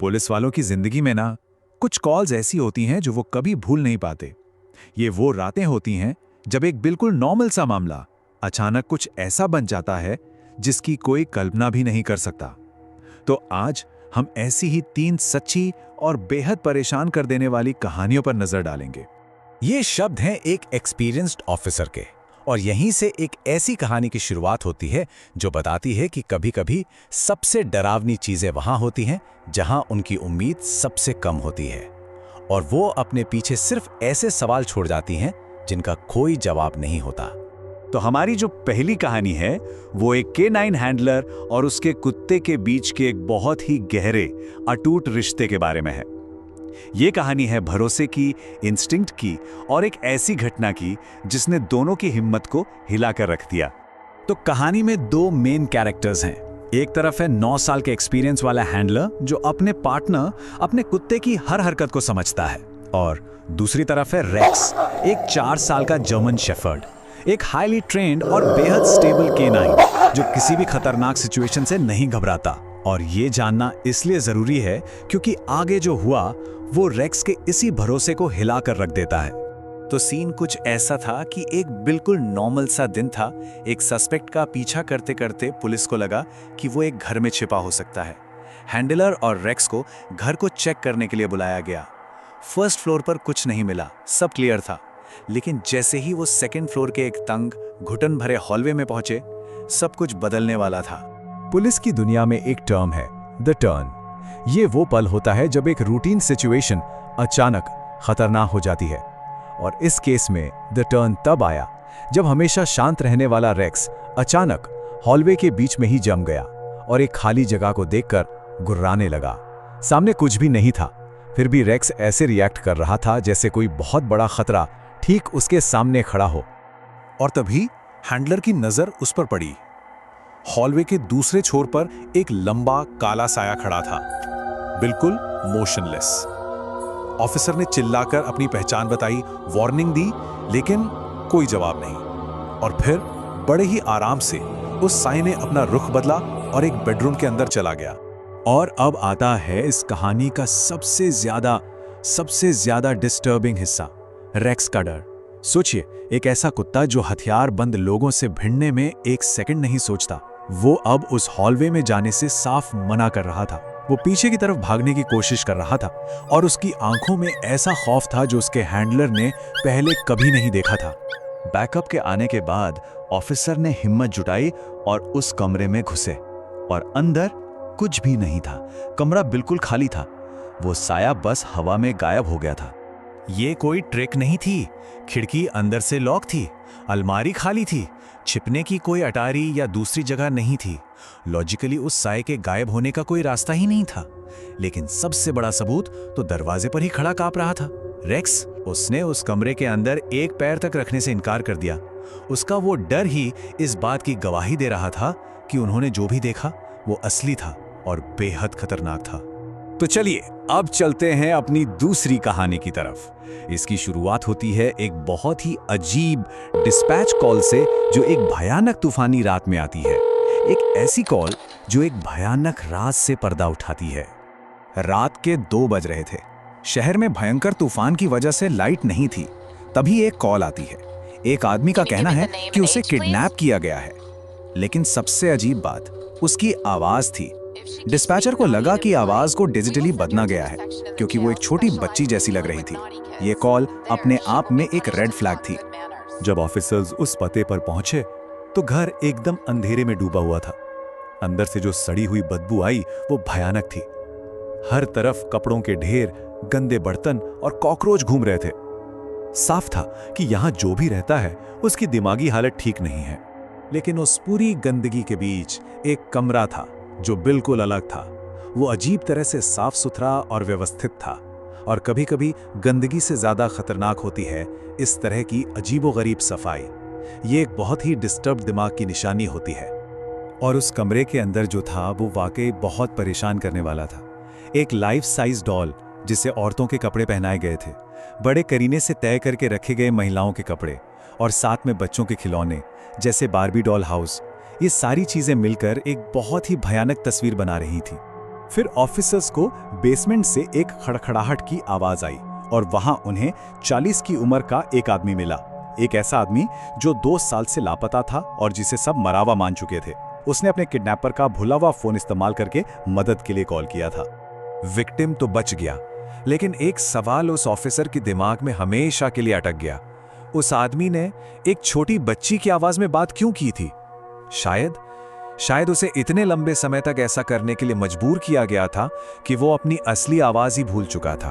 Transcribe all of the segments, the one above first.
Police वालों की जिंदगी में ना कुछ कॉल्स ऐसी होती हैं जो वो कभी भूल नहीं पाते। ये वो रातें होती हैं जब एक बिल्कुल नॉर्मल सा मामला अचानक कुछ ऐसा बन जाता है जिसकी कोई कल्पना भी नहीं कर सकता। तो आज हम ऐसी ही 3 सच्ची और बेहद परेशान कर देने वाली कहानियों पर नजर डालेंगे। ये शब्द हैं एक एक्सपीरियंस्ड ऑफिसर के, और यहीं से एक ऐसी कहानी की शुरुआत होती है जो बताती है कि कभी-कभी सबसे डरावनी चीजें वहां होती हैं जहां उनकी उम्मीद सबसे कम होती है, और वो अपने पीछे सिर्फ ऐसे सवाल छोड़ जाती हैं जिनका कोई जवाब नहीं होता। तो हमारी जो पहली कहानी है वो एक K9 हैंडलर और उसके कुत्ते के बीच के एक बहुत ही गहरे अटूट रिश्ते के बारे में है। ये कहानी है भरोसे की, इंस्टिंक्ट की और एक ऐसी घटना की जिसने दोनों की हिम्मत को हिलाकर रख दिया। तो कहानी में 2 मेन कैरेक्टर्स हैं। एक तरफ है 9 साल के एक्सपीरियंस वाला हैंडलर जो अपने पार्टनर, अपने कुत्ते की हर हरकत को समझता है, और दूसरी तरफ है रेक्स, एक 4 साल का जर्मन शेफर्ड, एक हाईली ट्रेन्ड और बेहद स्टेबल K9 जो किसी भी खतरनाक सिचुएशन से नहीं घबराता। और ये जानना इसलिए जरूरी है क्योंकि आगे जो हुआ वो रेक्स के इसी भरोसे को हिलाकर रख देता है। तो सीन कुछ ऐसा था कि एक बिल्कुल नॉर्मल सा दिन था। एक सस्पेक्ट का पीछा करते करते पुलिस को लगा कि वो एक घर में छिपा हो सकता है। हैंडलर और रेक्स को घर को चेक करने के लिए बुलाया गया। फर्स्ट फ्लोर पर कुछ नहीं मिला, सब क्लियर था। लेकिन जैसे ही वो सेकंड फ्लोर के एक तंग, घुटन भरे हॉलवे में पहुंचे, सब कुछ बदलने वाला था। पुलिस की दुनिया में एक टर्म है, द टर्न। ये वो पल होता है जब एक रूटीन सिचुएशन अचानक खतरनाक हो जाती है, और इस केस में द टर्न तब आया जब हमेशा शांत रहने वाला रेक्स अचानक हॉलवे के बीच में ही जम गया और एक खाली जगह को देखकर गुर्राने लगा। सामने कुछ भी नहीं था, फिर भी रेक्स ऐसे रिएक्ट कर रहा था जैसे कोई बहुत बड़ा खतरा ठीक उसके सामने खड़ा हो। और तभी हैंडलर की नजर उस पर पड़ी। हॉलवे के दूसरे छोर पर एक लंबा काला साया खड़ा था, बिल्कुल मोशनलेस। ऑफिसर ने चिल्लाकर अपनी पहचान बताई, वार्निंग दी, लेकिन कोई जवाब नहीं। और फिर बड़े ही आराम से उस साए ने अपना रुख बदला और एक बेडरूम के अंदर चला गया। और अब आता है इस कहानी का सबसे ज्यादा डिस्टर्बिंग हिस्सा, रेक्स का डर। सोचिए, एक ऐसा कुत्ता जो हथियार बंद लोगों से भिड़ने में एक सेकंड नहीं सोचता, वो अब उस हॉलवे में जाने से साफ मना कर रहा था। वो पीछे की तरफ भागने की कोशिश कर रहा था, और उसकी आंखों में ऐसा खौफ था जो उसके हैंडलर ने पहले कभी नहीं देखा था। बैकअप के आने के बाद ऑफिसर ने हिम्मत जुटाई और उस कमरे में घुसे, और अंदर कुछ भी नहीं था। कमरा बिल्कुल खाली था। वो साया बस हवा में गायब हो गया था। ये कोई ट्रिक नहीं थी। खिड़की अंदर से लॉक थी, अलमारी खाली थी, छिपने की कोई अटारी या दूसरी जगह नहीं थी। लॉजिकली उस साए के गायब होने का कोई रास्ता ही नहीं था। लेकिन सबसे बड़ा सबूत तो दरवाजे पर ही खड़ा कांप रहा था, रेक्स। उसने उस कमरे के अंदर एक पैर तक रखने से इनकार कर दिया। उसका वो डर ही इस बात की गवाही दे रहा था कि उन्होंने जो भी देखा वो असली था और बेहद खतरनाक था। तो चलिए अब चलते हैं अपनी दूसरी कहानी की तरफ। इसकी शुरुआत होती है एक बहुत ही अजीब डिस्पैच कॉल से जो एक भयानक तूफानी रात में आती है। एक ऐसी कॉल जो एक भयानक राज से पर्दा उठाती है। रात के 2 बज रहे थे। शहर में भयंकर तूफान की वजह से लाइट नहीं थी। तभी एक कॉल आती है। एक आदमी का कहना है कि उसे किडनैप किया गया है। लेकिन सबसे अजीब बात उसकी आवाज थी। डिस्पैचर को लगा कि आवाज को डिजिटली बदला गया है क्योंकि वो एक छोटी बच्ची जैसी लग रही थी। ये कॉल अपने आप में एक रेड फ्लैग थी। जब ऑफिसर्स उस पते पर पहुंचे तो घर एकदम अंधेरे में डूबा हुआ था। अंदर से जो सड़ी हुई बदबू आई वो भयानक थी। हर तरफ कपड़ों के ढेर, गंदे बर्तन और कॉकरोच घूम रहे थे। साफ था कि यहां जो भी रहता है उसकी दिमागी हालत ठीक नहीं है। लेकिन उस पूरी गंदगी के बीच एक कमरा था जो बिल्कुल अलग था। वो अजीब तरह से साफ सुथरा और व्यवस्थित था। और कभी-कभी गंदगी से ज्यादा खतरनाक होती है इस तरह की अजीबोगरीब सफाई। ये एक बहुत ही डिस्टर्ब दिमाग की निशानी होती है। और उस कमरे के अंदर जो था वो वाकई बहुत परेशान करने वाला था। एक लाइफ साइज डॉल जिसे औरतों के कपड़े पहनाए गए थे, बड़े करीने से तय करके रखे गए महिलाओं के कपड़े, और साथ में बच्चों के खिलौने जैसे बार्बी डॉल हाउस। ये सारी चीजें मिलकर एक बहुत ही भयानक तस्वीर बना रही थी। फिर ऑफिसर्स को बेसमेंट से एक खड़खड़ाहट की आवाज आई और वहां उन्हें 40 की उम्र का एक आदमी मिला। एक ऐसा आदमी जो 2 साल से लापता था और जिसे सब मरावा मान चुके थे। उसने अपने किडनैपर का भुला हुआ फोन इस्तेमाल करके मदद के लिए कॉल किया था। विक्टिम तो बच गया, लेकिन एक सवाल उस ऑफिसर के दिमाग में हमेशा के लिए अटक गया। उस आदमी ने एक छोटी बच्ची की आवाज में बात क्यों की थी? शायद उसे इतने लंबे समय तक ऐसा करने के लिए मजबूर किया गया था कि वो अपनी असली आवाज ही भूल चुका था।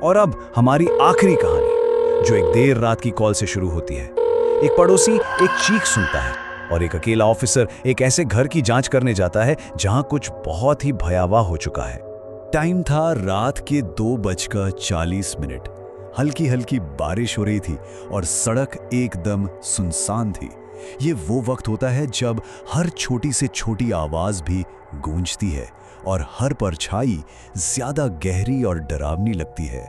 और अब हमारी आखिरी कहानी, जो एक देर रात की कॉल से शुरू होती है। एक पड़ोसी एक चीख सुनता है और एक अकेला ऑफिसर एक ऐसे घर की जांच करने जाता है जहां कुछ बहुत ही भयावह हो चुका है। टाइम था रात के 2:40। हल्की हल्की बारिश हो रही थी और सड़क एकदम सुनसान थी। ये वो वक्त होता है जब हर छोटी से छोटी आवाज भी गूंजती है और हर परछाई ज्यादा गहरी और डरावनी लगती है।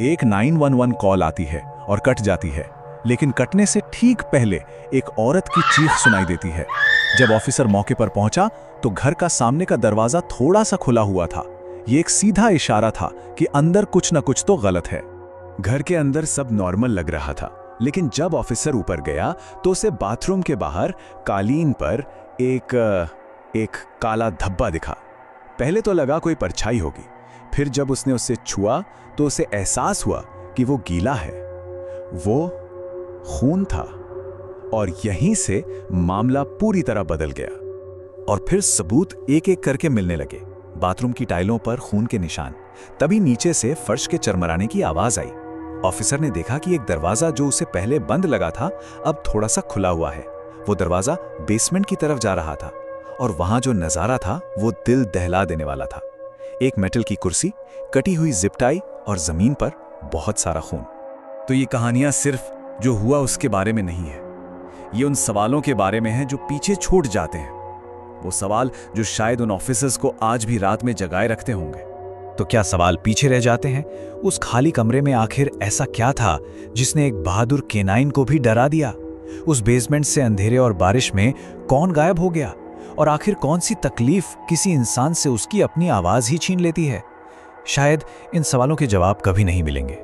एक 911 कॉल आती है और कट जाती है, लेकिन कटने से ठीक पहले एक औरत की चीख सुनाई देती है। जब ऑफिसर मौके पर पहुंचा तो घर का सामने का दरवाजा थोड़ा सा खुला हुआ था। ये एक सीधा इशारा था कि अंदर कुछ न कुछ तो गलत है। घर के अंदर सब नॉर्मल लग रहा था, लेकिन जब ऑफिसर ऊपर गया तो उसे बाथरूम के बाहर कालीन पर एक काला धब्बा दिखा। पहले तो लगा कोई परछाई होगी, फिर जब उसने उसे छुआ तो उसे एहसास हुआ कि वो गीला है। वो खून था और यहीं से मामला पूरी तरह बदल गया। और फिर सबूत एक एक करके मिलने लगे। बाथरूम की टाइलों पर खून के निशान। तभी नीचे से फर्श के चरमराने की आवाज आई। ऑफिसर ने देखा कि एक दरवाजा जो उसे पहले बंद लगा था अब थोड़ा सा खुला हुआ है। वो दरवाजा बेसमेंट की तरफ जा रहा था और वहां जो नजारा था वो दिल दहला देने वाला था। एक मेटल की कुर्सी, कटी हुई जिप टाई और जमीन पर बहुत सारा खून। तो ये कहानियां सिर्फ जो हुआ उसके बारे में नहीं है, ये उन सवालों के बारे में है जो पीछे छूट जाते हैं। वो सवाल जो शायद उन ऑफिसर्स को आज भी रात में जगाए रखते होंगे। तो क्या सवाल पीछे रह जाते हैं? उस खाली कमरे में आखिर ऐसा क्या था जिसने एक बहादुर केनाइन को भी डरा दिया? उस बेसमेंट से अंधेरे और बारिश में कौन गायब हो गया? और आखिर कौन सी तकलीफ किसी इंसान से उसकी अपनी आवाज ही छीन लेती है? शायद इन सवालों के जवाब कभी नहीं मिलेंगे।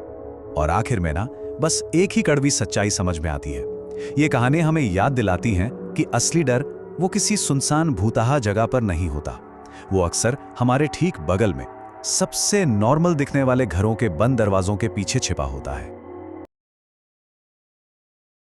और आखिर में ना बस एक ही कड़वी सच्चाई समझ में आती है। ये कहानी हमें याद दिलाती हैं कि असली डर वो किसी सुनसान भूतहा जगह पर नहीं होता। वो अक्सर हमारे ठीक बगल में सबसे नॉर्मल दिखने वाले घरों के बंद दरवाजों के पीछे छिपा होता है।